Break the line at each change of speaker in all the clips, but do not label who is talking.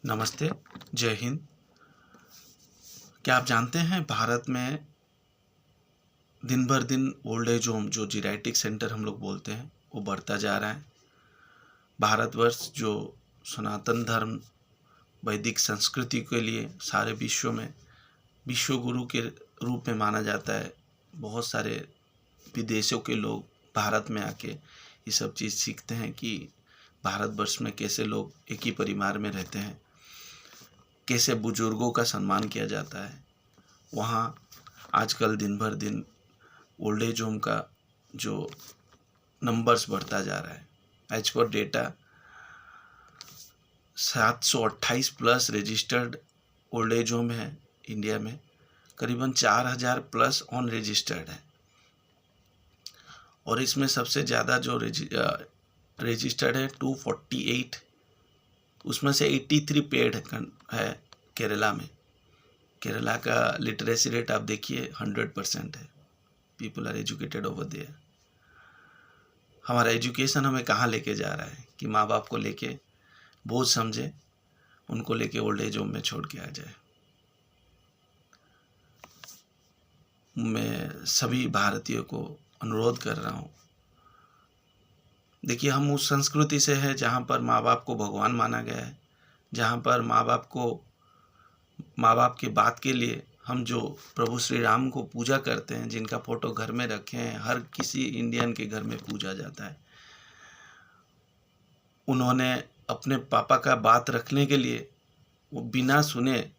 नमस्ते, जय हिंद। क्या आप जानते हैं भारत में दिन भर दिन ओल्ड एज होम जो जीरैटिक सेंटर हम लोग बोलते हैं वो बढ़ता जा रहा है। भारतवर्ष जो सनातन धर्म वैदिक संस्कृति के लिए सारे विश्व में विश्व गुरु के रूप में माना जाता है। बहुत सारे विदेशों के लोग भारत में आके ये सब चीज़ सीखते हैं कि भारतवर्ष में कैसे लोग एक ही परिवार में रहते हैं, कैसे बुजुर्गों का सम्मान किया जाता है। वहाँ आजकल दिन भर दिन ओल्ड एज होम का जो नंबर्स बढ़ता जा रहा है। एज पर data 728 plus registered old age home है इंडिया में, करीबन 4000 प्लस ऑन रजिस्टर्ड है। और इसमें सबसे ज़्यादा जो रजिस्टर्ड है 248, उसमें से 83 पेड है केरला में। केरला का लिटरेसी रेट आप देखिए 100% है। People are educated over there. हमारा एजुकेशन हमें कहाँ लेके जा रहा है कि माँ बाप को लेके बोझ समझे, उनको लेके ओल्ड एज होम में छोड़ के आ जाए। मैं सभी भारतीयों को अनुरोध कर रहा हूँ, देखिए हम उस संस्कृति से है जहाँ पर माँ बाप को भगवान माना गया है, जहाँ पर माँ बाप की बात के लिए हम जो प्रभु श्री राम को पूजा करते हैं, जिनका फोटो घर में रखे हैं, हर किसी इंडियन के घर में पूजा जाता है। उन्होंने अपने पापा का बात रखने के लिए वो बिना सुने,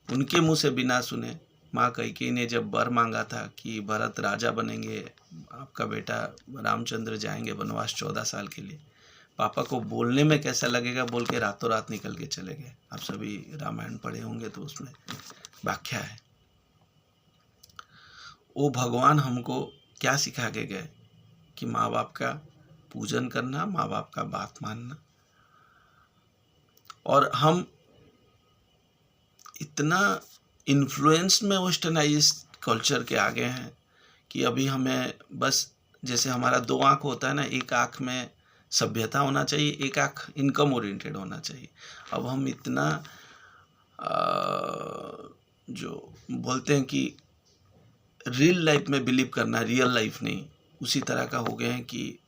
उनके मुंह से बिना सुने, माँ कैकेयी ने जब वर मांगा था कि भरत राजा बनेंगे, आपका बेटा रामचंद्र जाएंगे वनवास 14 साल के लिए, पापा को बोलने में कैसा लगेगा बोल के रातों रात निकल के चले गए। आप सभी रामायण पढ़े होंगे तो उसमें व्याख्या है। वो भगवान हमको क्या सिखा के गए कि माँ बाप का पूजन करना, माँ बाप का बात मानना। और हम इतना इन्फ्लुएंस में वेस्टर्नाइज कल्चर के आगे हैं कि अभी हमें बस, जैसे हमारा 2 आँख होता है ना, एक आँख में सभ्यता होना चाहिए, एक आँख इनकम ओरिएंटेड होना चाहिए। अब हम इतना जो बोलते हैं कि रियल लाइफ में बिलीव करना, रियल लाइफ नहीं, उसी तरह का हो गए हैं कि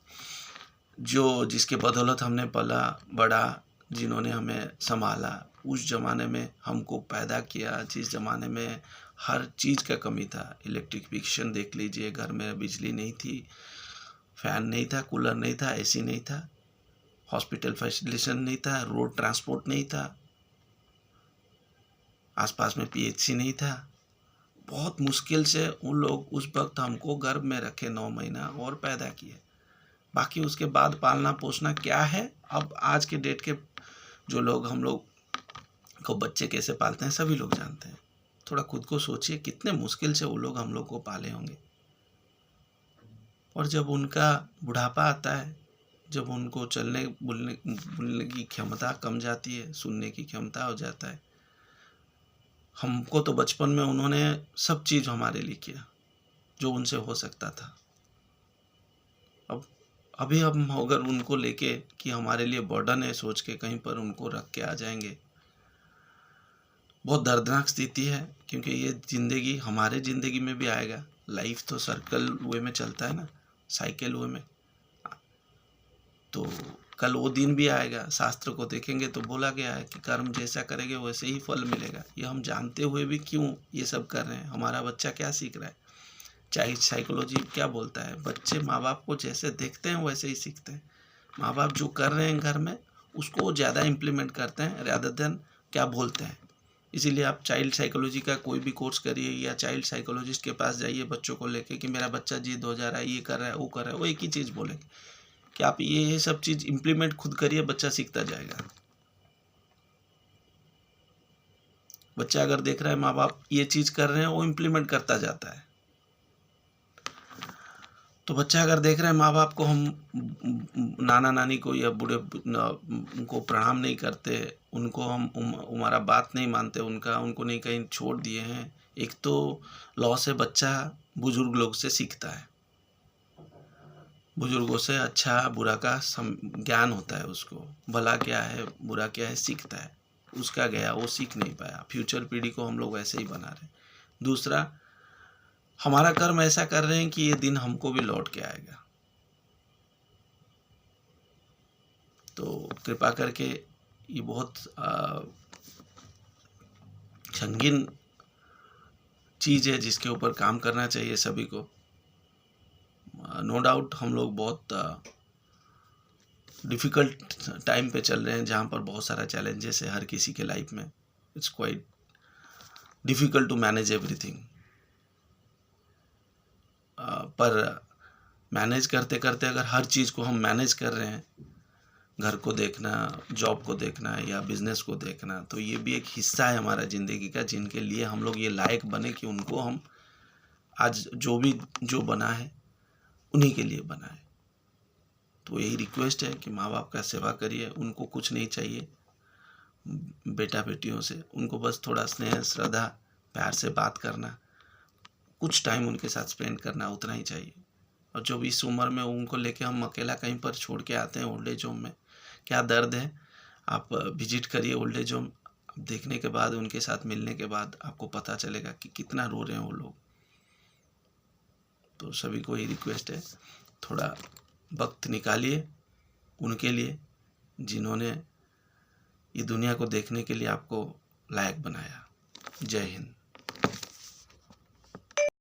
जो जिसके बदौलत हमने पला बड़ा, जिन्होंने हमें संभाला, उस ज़माने में हमको पैदा किया, जिस ज़माने में हर चीज़ का कमी था। इलेक्ट्रिफिकेशन देख लीजिए, घर में बिजली नहीं थी, फैन नहीं था, कूलर नहीं था, एसी नहीं था, हॉस्पिटल फैसिलिटेशन नहीं था, रोड ट्रांसपोर्ट नहीं था, आसपास में पीएचसी नहीं था। बहुत मुश्किल से उन लोग उस वक्त हमको गर्भ में रखे 9 महीना और पैदा किए। बाकी उसके बाद पालना पोसना क्या है, अब आज के डेट के जो लोग हम लोग को बच्चे कैसे पालते हैं सभी लोग जानते हैं। थोड़ा खुद को सोचिए कितने मुश्किल से वो लोग हम लोग को पाले होंगे। और जब उनका बुढ़ापा आता है, जब उनको चलने बोलने की क्षमता कम जाती है, सुनने की क्षमता हो जाता है। हमको तो बचपन में उन्होंने सब चीज़ हमारे लिए किया जो उनसे हो सकता था। अब अभी हम अगर उनको लेके कि हमारे लिए बर्डन है सोच के कहीं पर उनको रख के आ जाएंगे, बहुत दर्दनाक स्थिति है। क्योंकि ये ज़िंदगी हमारे ज़िंदगी में भी आएगा। लाइफ तो सर्कल वे में चलता है ना, साइकिल वे में। तो कल वो दिन भी आएगा। शास्त्र को देखेंगे तो बोला गया है कि कर्म जैसा करेंगे वैसे ही फल मिलेगा। ये हम जानते हुए भी क्यों ये सब कर रहे हैं? हमारा बच्चा क्या सीख रहा है? चाइल्ड साइकोलॉजी क्या बोलता है? बच्चे माँ बाप को जैसे देखते हैं वैसे ही सीखते हैं। माँ बाप जो कर रहे हैं घर में उसको वो ज़्यादा इम्प्लीमेंट करते हैं रादर देन क्या बोलते हैं। इसीलिए आप चाइल्ड साइकोलॉजी का कोई भी कोर्स करिए या चाइल्ड साइकोलॉजिस्ट के पास जाइए बच्चों को लेके कि मेरा बच्चा जिद हो जा रहा है, ये कर रहा है, वो कर रहा है, वो एक ही चीज़ बोलेंगे कि आप ये सब चीज़ इम्प्लीमेंट खुद करिए, बच्चा सीखता जाएगा। बच्चा अगर देख रहा है माँ बाप ये चीज़ कर रहे हैं वो इम्प्लीमेंट करता जाता है। तो बच्चा अगर देख रहा है माँ बाप को हम नाना नानी को या बूढ़े उनको प्रणाम नहीं करते, उनको हम हमारा बात नहीं मानते, उनको नहीं कहीं छोड़ दिए हैं। एक तो लॉ से बच्चा बुजुर्ग लोग से सीखता है, बुजुर्गों से अच्छा बुरा का ज्ञान होता है, उसको भला क्या है बुरा क्या है सीखता है। उसका गया, वो सीख नहीं पाया। फ्यूचर पीढ़ी को हम लोग वैसे ही बना रहे हैं। दूसरा, हमारा कर्म ऐसा कर रहे हैं कि ये दिन हमको भी लौट के आएगा। तो कृपा करके ये बहुत संगीन चीज़ है जिसके ऊपर काम करना चाहिए सभी को। नो डाउट हम लोग बहुत डिफ़िकल्ट टाइम पे चल रहे हैं, जहाँ पर बहुत सारा चैलेंजेस है हर किसी के लाइफ में। It's quite difficult to manage everything. पर मैनेज करते करते अगर हर चीज़ को हम मैनेज कर रहे हैं, घर को देखना, जॉब को देखना या बिज़नेस को देखना, तो ये भी एक हिस्सा है हमारा ज़िंदगी का, जिनके लिए हम लोग ये लायक बने कि उनको हम आज जो बना है उन्हीं के लिए बना है। तो यही रिक्वेस्ट है कि माँ बाप का सेवा करिए। उनको कुछ नहीं चाहिए बेटा बेटियों से, उनको बस थोड़ा स्नेह, श्रद्धा, प्यार से बात करना, कुछ टाइम उनके साथ स्पेंड करना, उतना ही चाहिए। और जो भी इस उम्र में उनको लेके हम अकेला कहीं पर छोड़ के आते हैं ओल्ड एज होम में, क्या दर्द है। आप विजिट करिए ओल्ड एज होम, देखने के बाद, उनके साथ मिलने के बाद आपको पता चलेगा कि कितना रो रहे हैं वो लोग। तो सभी को ये रिक्वेस्ट है, थोड़ा वक्त निकालिए उनके लिए, जिन्होंने ये दुनिया को देखने के लिए आपको लायक बनाया। जय हिंद।